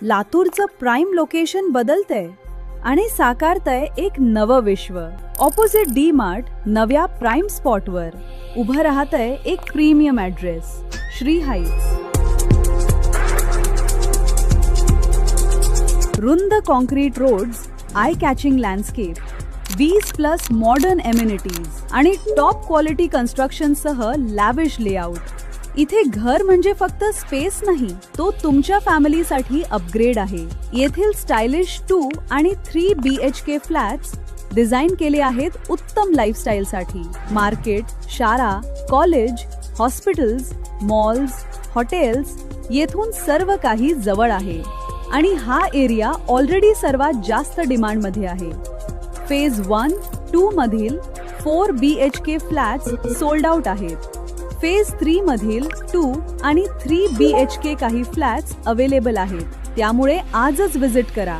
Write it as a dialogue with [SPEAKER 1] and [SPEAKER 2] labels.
[SPEAKER 1] लातूरचं prime location बदलतंय आणि साकारतंय एक नवं विश्व. ऑपोजिट डी मार्ट नव्या प्राइम स्पॉटवर उभं राहतंय एक प्रीमियम ॲड्रेस, श्री हाइट्स. रुंद concrete roads, eye catching landscape, 20+ modern amenities आणि टॉप क्वालिटी कन्स्ट्रक्शनसह लॅविश लेआउट. इथे घर म्हणजे फक्त स्पेस नाही, तो तुमच्या फॅमिलीसाठी अपग्रेड आहे. येथील स्टायलिश 2 आणि 3 BHK फ्लॅट्स डिझाईन केले आहेत उत्तम लाईफस्टाईलसाठी. मार्केट, शाळा, कॉलेज, हॉस्पिटल्स, मॉल्स, हॉटेल्स येथून सर्व काही जवळ आहे आणि हा एरिया ऑलरेडी सर्वात जास्त डिमांडमध्ये आहे. फेज 1-2 मधील 4 BHK फ्लॅट्स सोल्ड आउट आहेत. फेज 3 मधील 2 आणि 3 BHK काही फ्लॅट्स अवेलेबल आहेत. त्यामुळे आजच व्हिजिट करा.